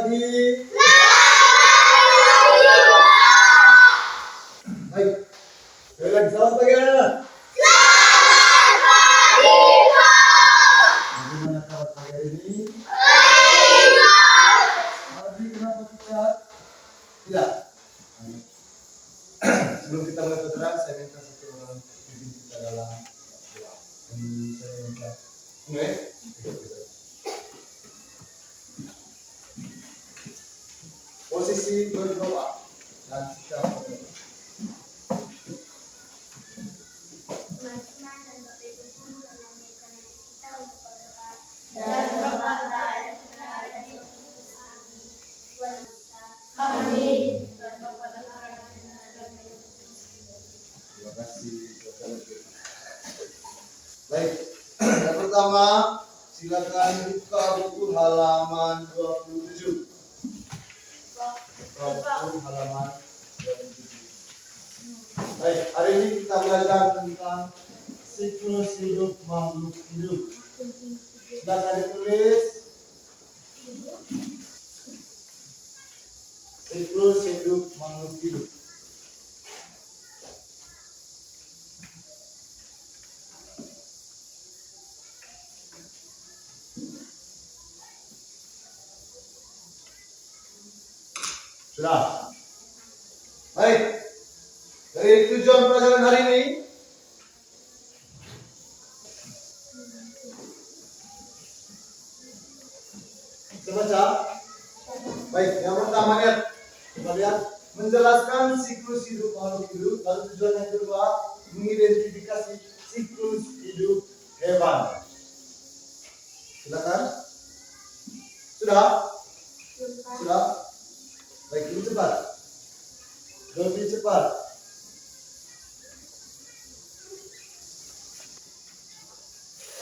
lagi. Baik. Sekali lagi selamat pagi anak-anak. Bagaimana kabar pagi hari ini? Tadi kenapa kita tidak? Sebelum kita mulai bergerak, saya minta satu orang pimpin kita dalam doa. Dan saya minta posisi berdoa dan sikap berdoa. Terima kasih. Baik, yang pertama silakan buka buku halaman 27. Buku halaman 27. Baik, hari ini kita belajar tentang siklus hidup makhluk hidup. Silakan ditulis. Siklus hidup makhluk hidup. Sudah. Baik. Dari tujuan pelajaran hari ini, kita baca. Baik, yang pertama lihat. Kita lihat menjelaskan siklus hidup makhluk hidup. Lalu tujuan yang kedua mengidentifikasi siklus hidup hewan. Silakan. Sudah? Sudah? Baik, lebih cepat. Lebih cepat.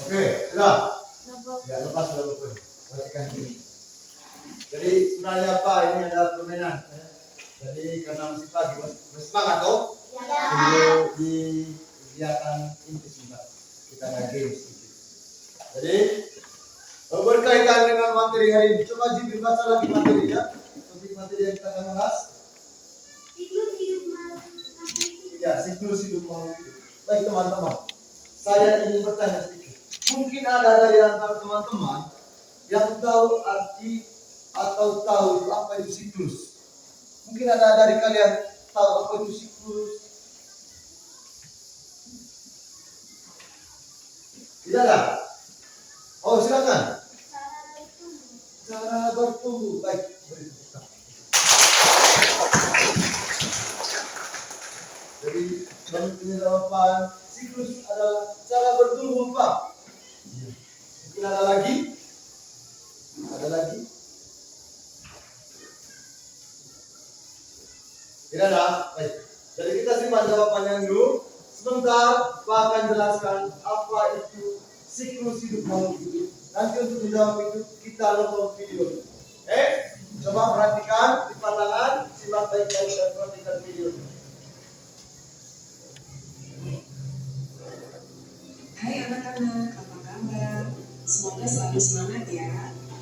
Oke, sudah. Ya, lepas sudah lupa. Perhatikan ini. Jadi sebenarnya apa? Ini adalah permainan. Jadi karena masih pagi, masih semangat toh? Ya. Di kegiatan inti sebentar. Kita ada games. Jadi berkaitan dengan materi hari ini. Coba Jibril baca lagi materinya. Materi yang kita akan bahas. Siklus hidup makhluk hidup. Ya, siklus hidup makhluk hidup. Baik teman-teman, saya ingin bertanya sedikit. Mungkin ada dari antara teman-teman yang tahu arti atau tahu apa itu siklus. Mungkin ada dari kalian tahu apa itu siklus. Tidak ada? Oh, silakan. Cara bertumbuh. Baik. Jadi dalam penjelasan siklus adalah cara bertumbuh Pak. Mungkin ada lagi? Ada lagi? Tidak ada? Baik. Jadi kita simpan jawabannya dulu. Sebentar Pak akan jelaskan apa itu siklus hidup makhluk hidup. Nanti untuk menjawab itu kita nonton video. Coba perhatikan di pandangan, simak baik-baik dan perhatikan video. Hai anak-anak, apa kabar? Semoga selalu semangat ya.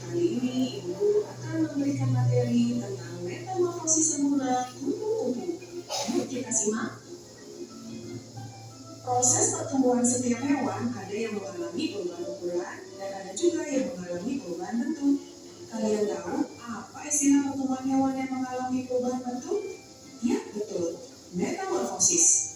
Kali ini Ibu akan memberikan materi tentang metamorfosis semula kupu-kupu. Yuk kita simak. Proses pertumbuhan setiap hewan ada yang mengalami perubahan ukuran dan ada juga yang mengalami perubahan bentuk. Kalian tahu apa istilah pertumbuhan hewan yang mengalami perubahan bentuk? Ya, betul. Metamorfosis.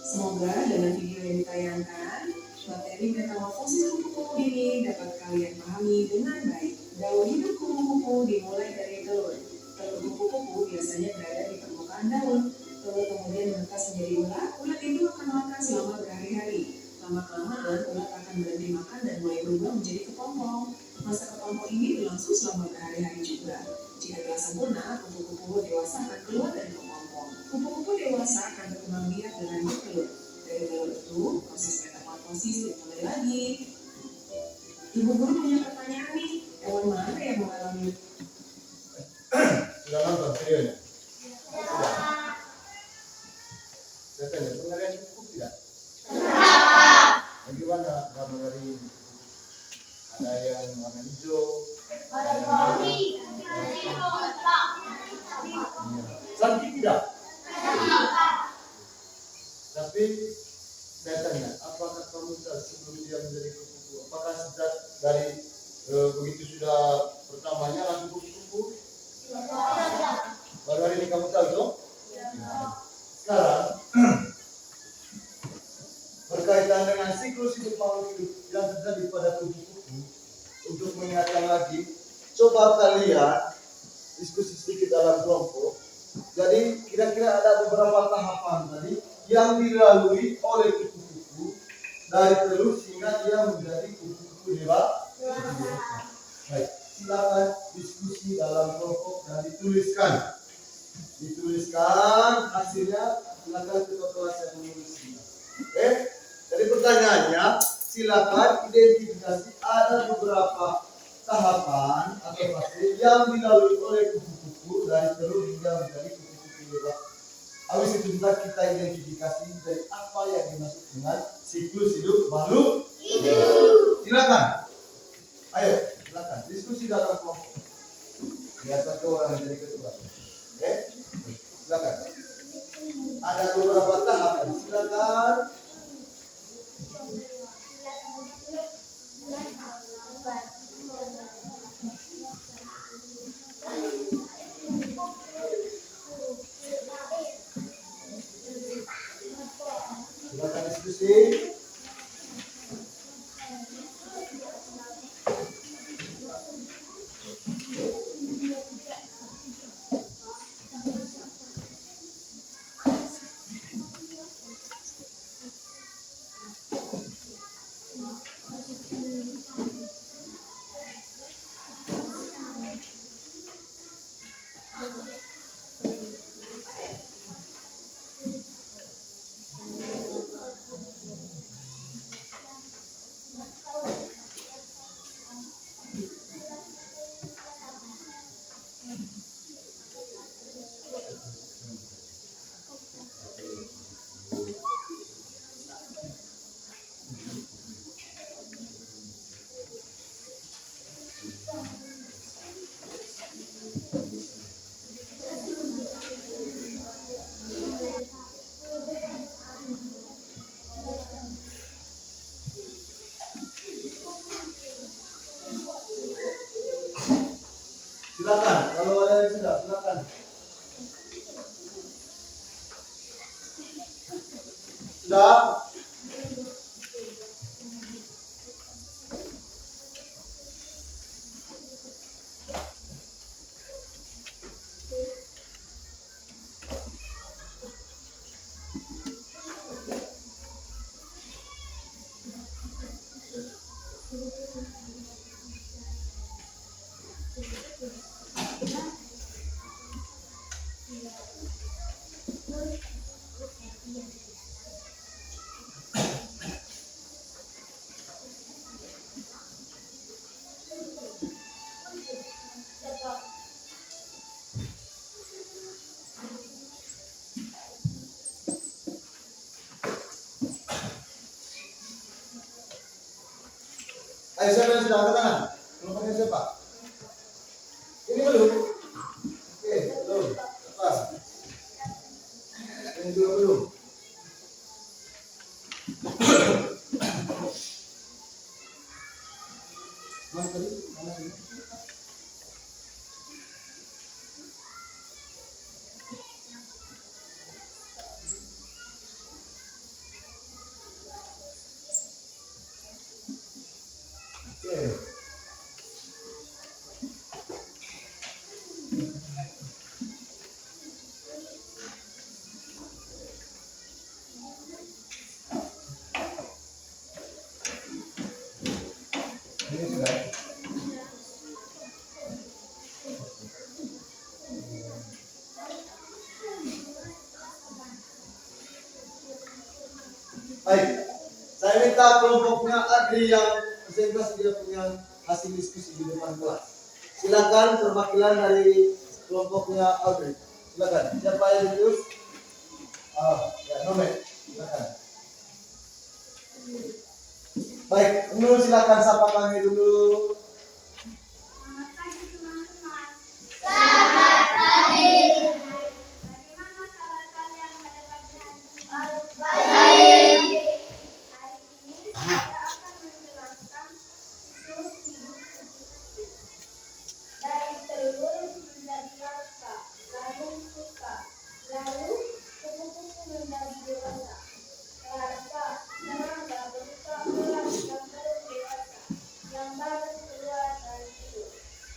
Semoga dengan video yang ditayangkan, materi metamorfosis kupu-kupu ini dapat kalian pahami dengan baik. Daur hidup kupu-kupu dimulai dari telur. Telur kupu-kupu biasanya berada di permukaan daun. Telur kemudian menetas menjadi ulat. Ulat itu akan makan selama berhari-hari. Lama-kelamaan, ulat akan berhenti makan dan mulai berubah menjadi kepompong. Masa kepompong ini berlangsung selama berhari-hari juga. Jika telah sempurna, kupu-kupu dewasa akan keluar dari kepompong. Kupu-kupu dewasa akan berkembang biak dengan bertelur. Dari telur itu, proses metamorfosis dimulai lagi. Ibu guru punya pertanyaan nih, hewan mana yang mengalami? Sudah nonton videonya? Saya tanya, pernah lihat kupu tidak? Bagaimana gambar dari ini? Ada yang warna hijau, ada yang biru, Sakit tidak? Tapi saya tanya, apakah kamu sebelum dia menjadi kupu-kupu, apakah sejak dari begitu sudah pertamanya langsung kupu-kupu? Baru hari ini kamu tahu dong? Sekarang berkaitan dengan siklus hidup makhluk hidup yang terjadi pada kupu-kupu, untuk mengingatkan lagi, coba kalian diskusi sedikit dalam kelompok. Jadi kira-kira ada beberapa tahapan tadi yang dilalui oleh kupu-kupu dari telur sehingga dia menjadi kupu-kupu dewasa. Baik, silakan diskusi dalam kelompok dan dituliskan hasilnya. Silakan ketua kelas yang menulisnya. Oke, jadi pertanyaannya, silakan identifikasi ada beberapa tahapan atau fase yang dilalui oleh kupu-kupu dari telur hingga menjadi kupu-kupu dewasa. Habis itu juga kita identifikasi dari apa yang dimaksud dengan siklus hidup makhluk hidup. Silakan, ayo silakan diskusi dalam kelompok. Biar satu orang yang jadi ketua. Oke, silakan. Ada beberapa tahapan. Silakan. Silakan diskusi. Silakan, kalau ada yang sudah, silakan. Sudah? Ayo siapa yang sudah angkat tangan? Kelompoknya siapa? Ini belum? Oke, belum. Lepas. Ini juga belum. Mas tadi, mana sini? Oke. Ini sudah. Baik, saya minta kelompoknya Adri yang masing-masing dia punya hasil diskusi di depan kelas. Silakan perwakilan dari kelompoknya Adri. Silakan. Siapa yang terus? Ya, Nomet. Silakan. Baik, dulu silakan sapa kami dulu. Selamat pagi teman-teman. Lalu kupu-kupu menjadi dewasa. Larva serangga berbuka ulang dan belum dewasa yang baru keluar dari hidup.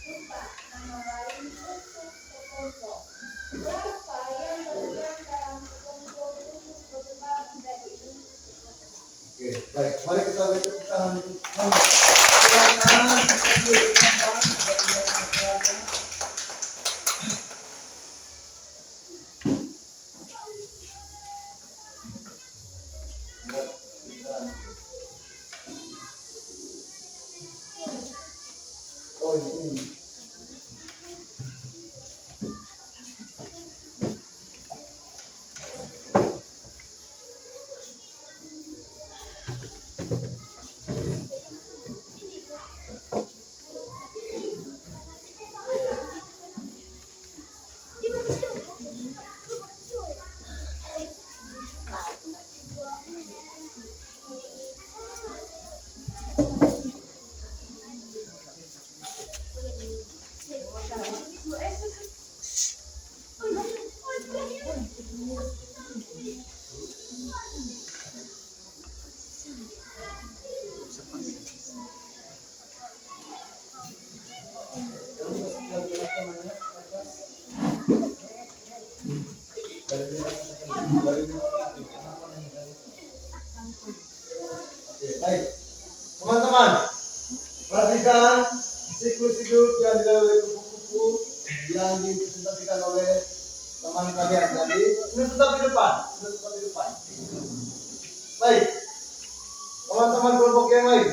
Lupa nama lain untuk kepompong. Larva yang berdiam dalam kepompong untuk berkembang menjadi bentuk dewasa. Oke, baik. Mari kita beri tepuk tangan untuk silakan. Oh ini. Oke, baik. Teman-teman, perhatikan siklus hidup yang dilalui kupu-kupu yang dipresentasikan oleh teman kalian tadi. Ini tetap di depan, Baik, teman-teman kelompok yang lain,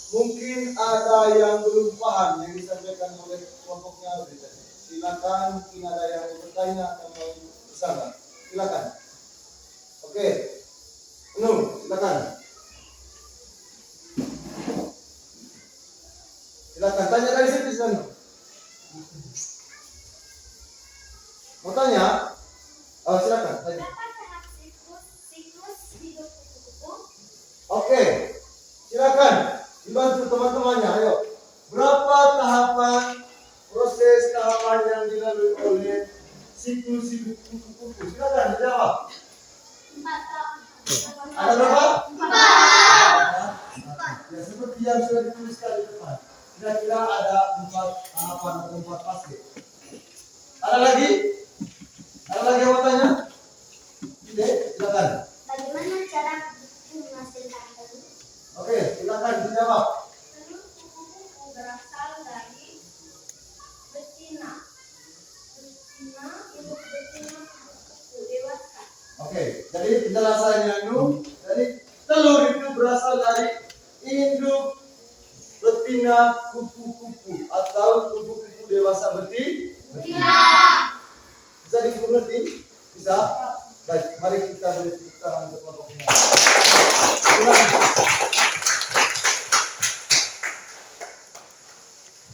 mungkin ada yang belum paham yang disampaikan oleh kelompoknya. Silakan, mungkin ada yang bertanya atau bersama. Silakan. Oke, silakan. Silakan tanya dari situ sana. Mau tanya? Oh, silakan tanya. Berapa tahap siklus hidup kupu-kupu? Oke, silakan dibantu teman-temannya. Ayo, berapa tahapan tahapan yang dilalui oleh siklus hidup kupu-kupu? Silakan dijawab. 4 tahap. Ada berapa? 4. Ya, seperti yang sudah dituliskan di depan. Kira-kira ada 4 tahapan atau 4 fase. Ada lagi? Ada lagi yang mau tanya? Tidak, silakan. Bagaimana cara menghasilkan telur? Oke, silakan dijawab. Telur kupu-kupu berasal dari betina. Induk betina kupu-kupu dewasa. Oke, jadi penjelasannya itu, jadi telur itu berasal dari induk betina kupu-kupu atau kupu-kupu dewasa betina. Bisa dimengerti? Bisa? Baik, mari kita beri tepuk tangan untuk kelompoknya.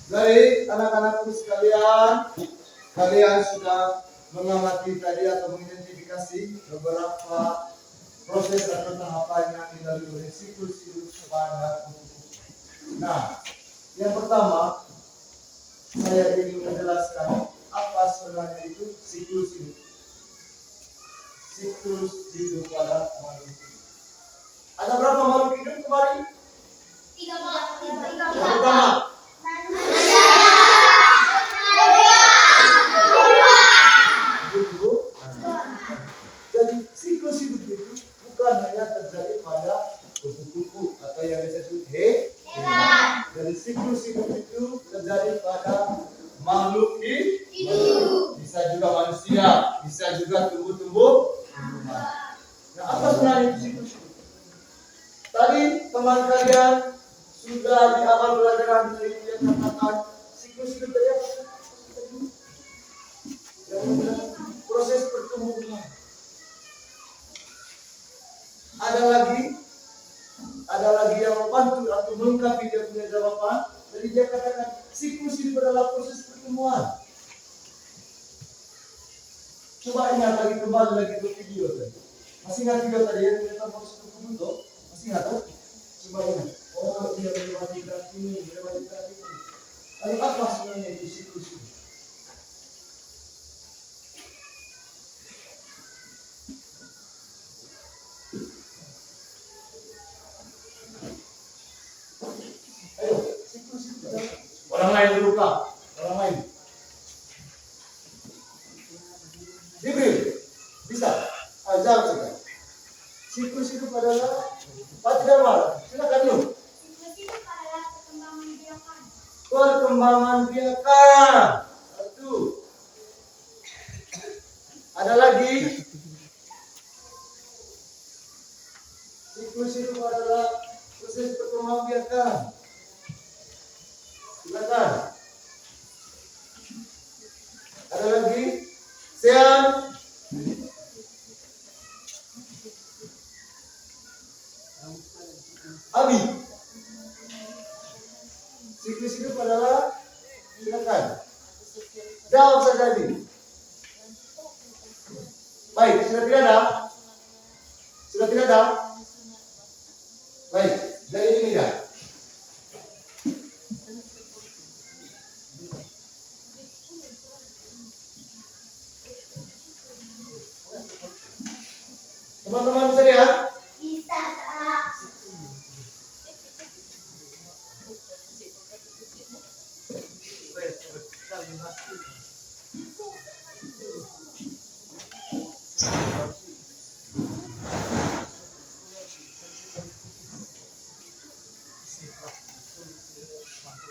Baik, anak-anakku sekalian, kalian sudah mengamati tadi atau mengidentifikasi beberapa proses atau tahapan yang dilalui oleh siklus hidup pada kupu-kupu. Nah, yang pertama saya ingin menjelaskan apa sebenarnya itu siklus hidup. Siklus hidup pada makhluk hidup. Ada berapa makhluk hidup kemarin? 3. Yang pertama. Jadi siklus hidup itu bukan hanya terjadi pada kupu-kupu atau yang disebut hewan. Jadi siklus hidup itu terjadi pada makhluk hidup. Bisa juga manusia, bisa juga tumbuh-tumbuhan. Nah, apa sebenarnya itu siklus hidup? Tadi teman kalian sudah di awal pelajaran ini dia katakan siklus hidup tadi apa? Yang proses pertumbuhan. Ada lagi yang membantu atau melengkapi dia punya jawaban. Jadi dia katakan siklus hidup adalah proses pertumbuhan. Coba ingat lagi kembali lagi ke video tadi. Masih ingat video tadi yang kita proses pertumbuhan? Masih ingat tuh? Coba ingat. Oh, dia melewati tahap ini, melewati tahap ini. Lalu apa sebenarnya itu siklus hidup? Jawab saja. Siklus hidup adalah Pak tidak marah. Silakan yuk. Siklus hidup adalah perkembangan biakan. Perkembangan biakan. Satu. Ada lagi. Siklus hidup adalah proses perkembangan biakan. Silakan. Ada lagi. Sean. Abi. Siklus hidup adalah, silakan. Jawab saja Abi. Baik, sudah tidak ada? Sudah tidak ada? Baik, dari ini ya. Teman-teman bisa lihat? Bisa, Kak.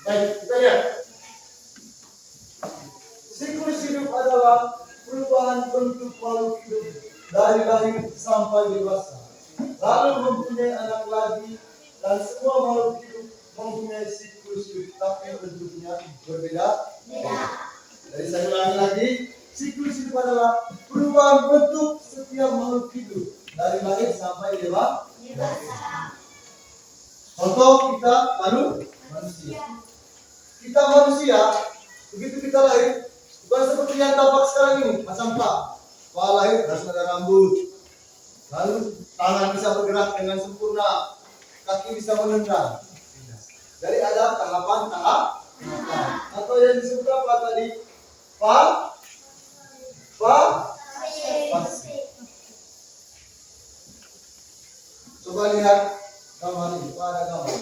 Baik, kita lihat. Siklus hidup adalah perubahan bentuk makhluk hidup dari lahir sampai dewasa, lalu mempunyai anak lagi, dan semua makhluk hidup mempunyai siklus hidup, tapi bentuknya berbeda. Jadi saya ulangi lagi, siklus hidup adalah perubahan bentuk setiap makhluk hidup dari lahir sampai dewasa. Contoh kita manusia. Kita manusia, begitu kita lahir, bukan seperti yang tampak sekarang ini, macam Pak. Pak lahir, langsung ada rambut. Lalu tangan bisa bergerak dengan sempurna, kaki bisa menendang. Jadi ada tahapan. Atau yang disebut apa tadi? Fase. Coba lihat gambar ini, Pak ada gambar.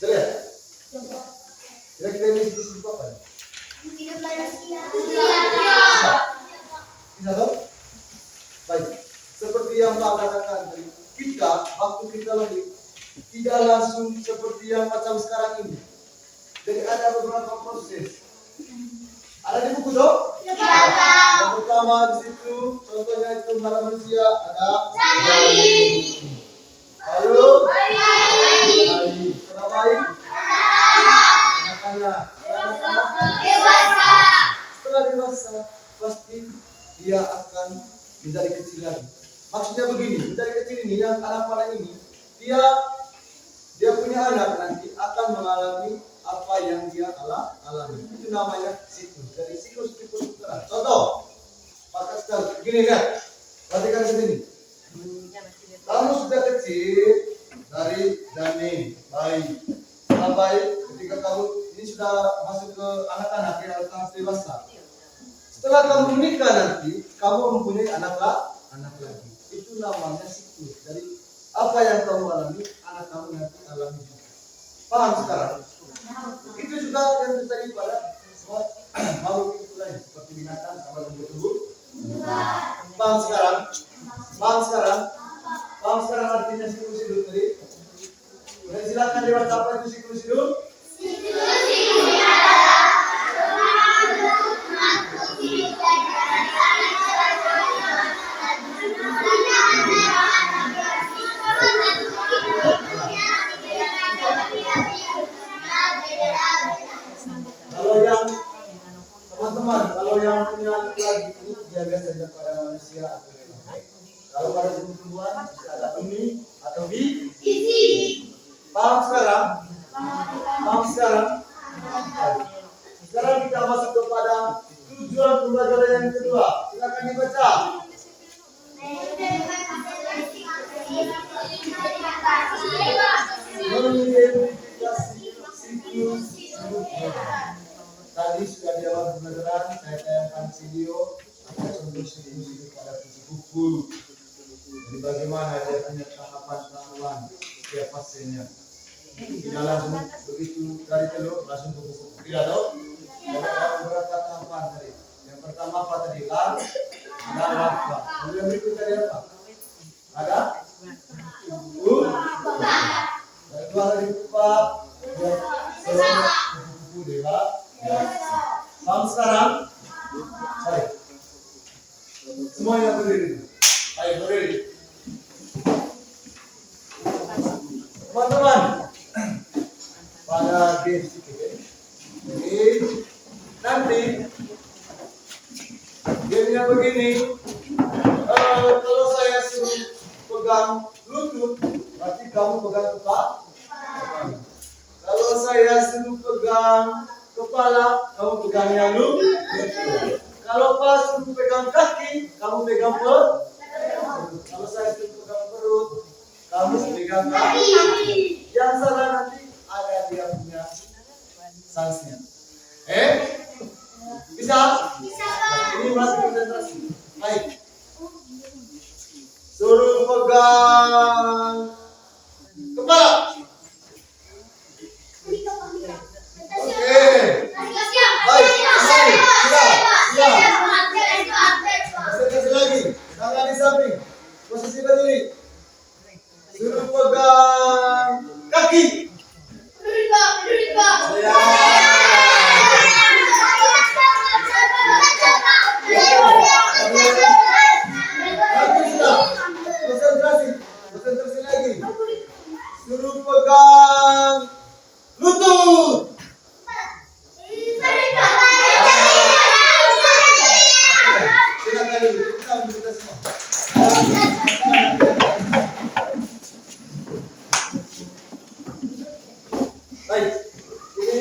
Lihat. Kira-kira ini disebut apa? Hidup manusia. Bisa toh? Baik. Seperti yang Pak katakan tadi, kita waktu kita lahir tidak langsung seperti yang macam sekarang ini. Jadi ada beberapa proses. Ada di buku dong? Yang pertama di situ, contohnya itu para manusia ada. Lalu bayi. Setelah bayi, anak-anak. Setelah dewasa, pasti dia akan menjadi kecil lagi. Maksudnya begini, menjadi kecil ini yang anak-anak ini, dia punya anak nanti akan mengalami apa yang dia alami. Itu namanya siklus. Dari siklus terang. Contoh, pakai sekali. Gini lihat, perhatikan di sini. Kamu sudah kecil dari janin, bayi, sampai ketika kamu ini sudah masuk ke anak-anak yang harus dewasa. Setelah kamu menikah nanti, kamu mempunyai anak lagi. Itu namanya siklus. Jadi apa yang kamu alami, anak kamu nanti alami juga. Paham sekarang? Itu juga yang terjadi pada semua makhluk hidup lain seperti binatang sama tumbuh-tumbuh. Paham sekarang? Paham sekarang artinya siklus hidup tadi? Udah silakan lewat apa itu siklus hidup? Siklus hidup adalah perkembangan bentuk makhluk hidup dari Kalau yang teman-teman, kalau yang punya anak lagi ini jaga saja pada manusia atau hewan. Kalau pada tumbuh-tumbuhan bisa ada benih atau biji. Paham sekarang? Sekarang kita masuk kepada tujuan pembelajaran yang kedua. Silakan dibaca. Mengidentifikasi siklus hidup. Tadi sudah di awal pembelajaran saya tayangkan video ada contoh siklus hidup pada kupu-kupu. Jadi bagaimana dia punya tahapan setiap fasenya. Tidak langsung begitu dari telur langsung kupu-kupu. Tidak tahu? Ada beberapa tahapan tadi. Yang pertama apa tadi? Ada lava. Lalu yang berikut tadi apa? Ada? Yang kedua tadi pupa. Kupu-kupu dewa. Paham sekarang? Baik. Semuanya berdiri. Baik, berdiri. Teman-teman, pada game jadi nanti gamenya begini. Kalau saya suruh pegang lutut, berarti kamu pegang kepala. Kalau saya suruh pegang kepala, kamu pegang yang lutut. Kalau pas suruh pegang kaki, kamu pegang perut. Kalau saya suruh pegang perut, kamu pegang kaki. Yang salah nanti ada dia punya sanksinya. Bisa? Bisa. Ini masih konsentrasi. Baik. Suruh pegang kepala. Oke. Baik. Siap. Konsentrasi lagi. Tangan di samping. Posisi berdiri. Suruh pegang kaki. Konsentrasi lagi. Suruh pegang lutut. Silakan dulu. Kita ambil kita semua. Baik, ini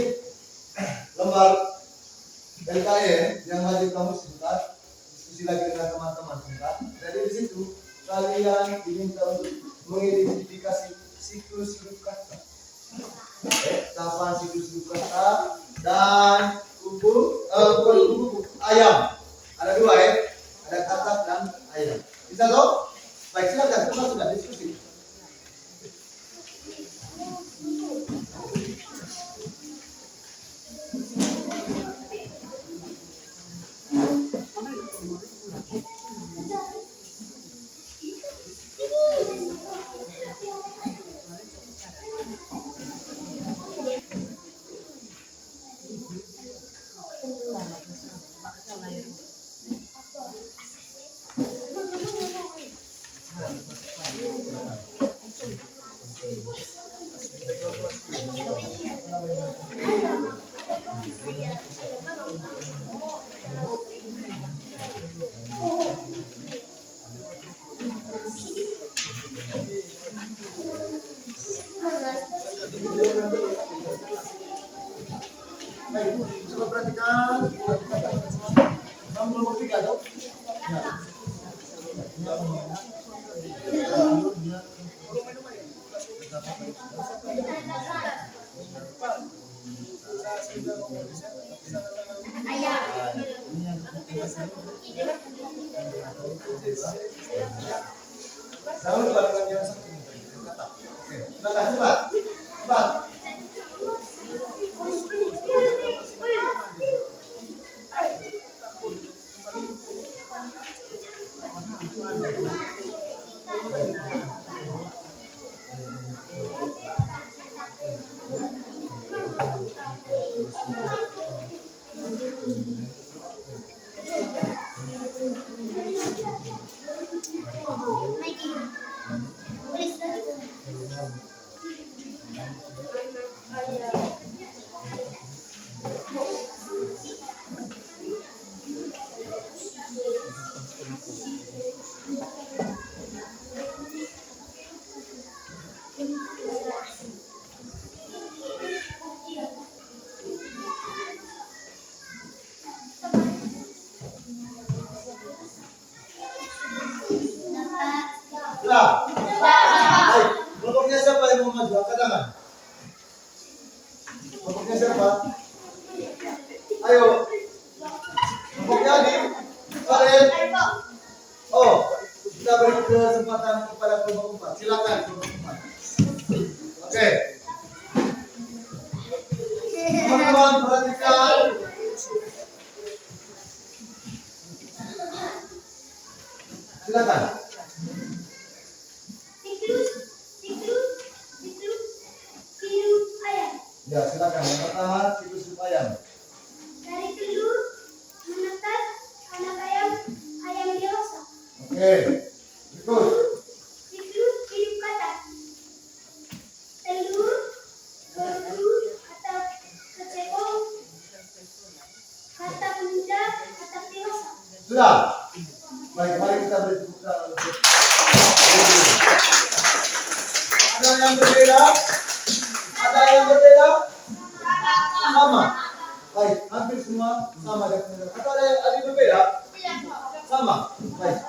lembar LKN yang wajib kamu sebentar. Diskusi lagi dengan teman-teman sebentar. Jadi di situ kalian diminta untuk mengidentifikasi siklus hidup kata. Tahapan siklus hidup kata dan kupu ayam. Ada dua ada katak dan ayam. Bisa toh? Baik, silakan kita sudah diskusi. Baik, coba perhatikan. Kamu nomor 3 dong? Jangan lupa dengan yang satu. Oke, silakan cepat. Cepat. Sudah. Baik, kelompoknya siapa yang mau maju? Angkat tangan. Kelompoknya siapa? Ayo. Kelompoknya Adi. Kalian. Oh, kita beri kesempatan kepada kelompok 4. Silakan kelompok 4. Oke. Silakan. Yang pertama siklus hidup ayam. Dari telur menetas anak ayam dewasa. Oke. Berikut. Siklus hidup katak. Telur bertelur atau kecebong, katak muda, katak dewasa. Sudah. Baik, mari kita beri tepuk tangan untuk. Ada yang berbeda? Ada yang berbeda? Sama. Baik, hampir semua sama dengan. Atau ada yang berbeda? Sama. Baik.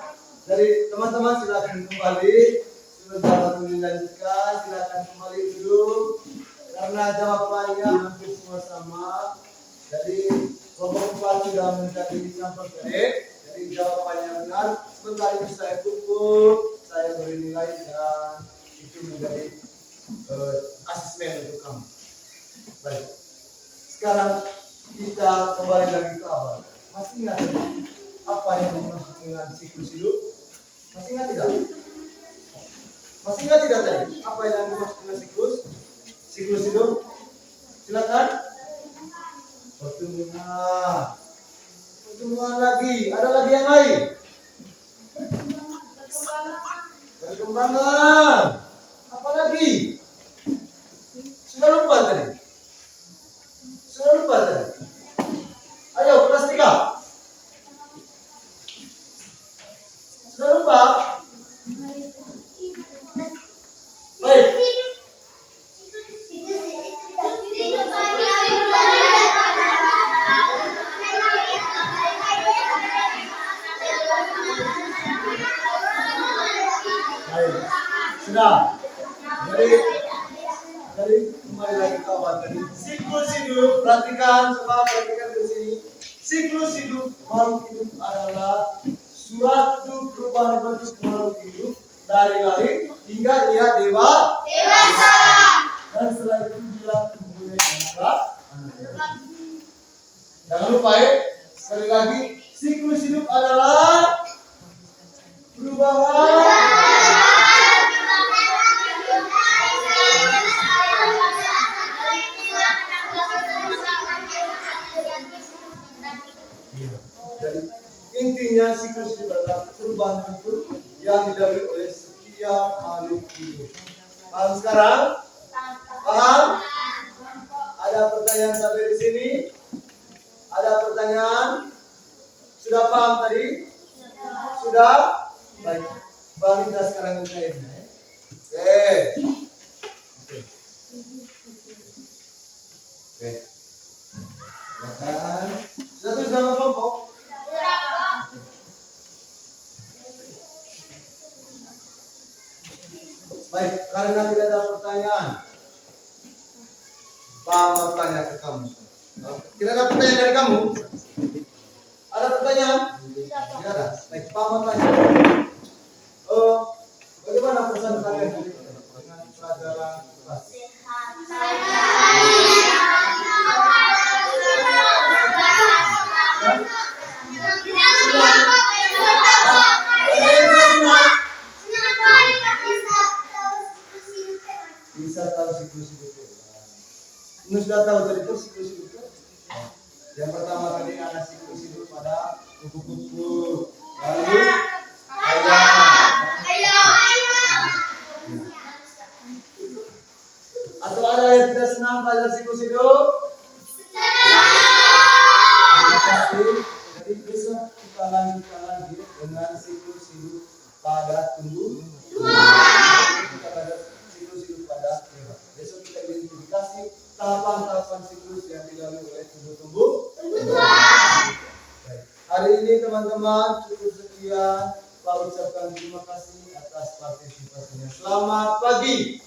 Jadi teman-teman silakan kembali. Sebentar dilanjutkan, silakan kembali duduk. Karena jawabannya hampir semua sama. Jadi kelompok 4 sudah menjadi sampel kredit. Jadi jawabannya benar. Sebentar ini saya pukul, saya beri nilai dan itu menjadi asesmen untuk kamu. Baik. Sekarang kita kembali lagi ke awal. Masih ingat apa yang dimaksud dengan siklus hidup? Masih ingat tidak? Masih ingat tidak tadi? Apa yang dimaksud dengan siklus? Siklus hidup? Silakan. Pertumbuhan. Pertumbuhan lagi. Ada lagi yang lain? Perkembangan. Apa lagi? Sudah lupa tadi? Sudah lupa tadi? Ayo kelas 3. Sudah lupa? Baik. Baik. Sudah. Jadi kembali lagi ke awal tadi. Siklus hidup, perhatikan, coba perhatikan di sini. Siklus hidup makhluk hidup adalah suatu perubahan bentuk makhluk hidup dari lahir hingga ia dewasa. Dan setelah itu bila mempunyai anak. Jangan lupa ya, sekali lagi siklus hidup adalah perubahan. Jadi intinya siklus hidup adalah perubahan bentuk yang dilalui oleh setiap makhluk hidup. Paham sekarang? Paham? Ada pertanyaan sampai di sini? Ada pertanyaan? Sudah paham tadi? Sudah? Baik. Bang kita sekarang usahain. Oke. Oke. Silakan. Sudah tulis nama kelompok? Baik, karena tidak ada pertanyaan, Pak bertanya ke kamu. Tidak ada pertanyaan dari kamu? Ada pertanyaan? Tidak ada. Baik, Pak bertanya. Bagaimana pesan kalian dengan pelajaran kelas? Bisa tahu siklus hidup. Ini sudah tahu tadi itu siklus hidup. Yang pertama tadi ada siklus hidup pada kupu-kupu, lalu atau ada yang tidak senang belajar siklus hidup? Terima kasih. Jadi besok kita lanjutkan lagi dengan siklus hidup pada tumbuh. Kita belajar siklus hidup pada hewan. Besok kita identifikasi tahapan-tahapan siklus yang dilalui oleh tumbuh-tumbuh. Baik. Hari ini teman-teman cukup sekian. Pak ucapkan terima kasih atas partisipasinya. Selamat pagi.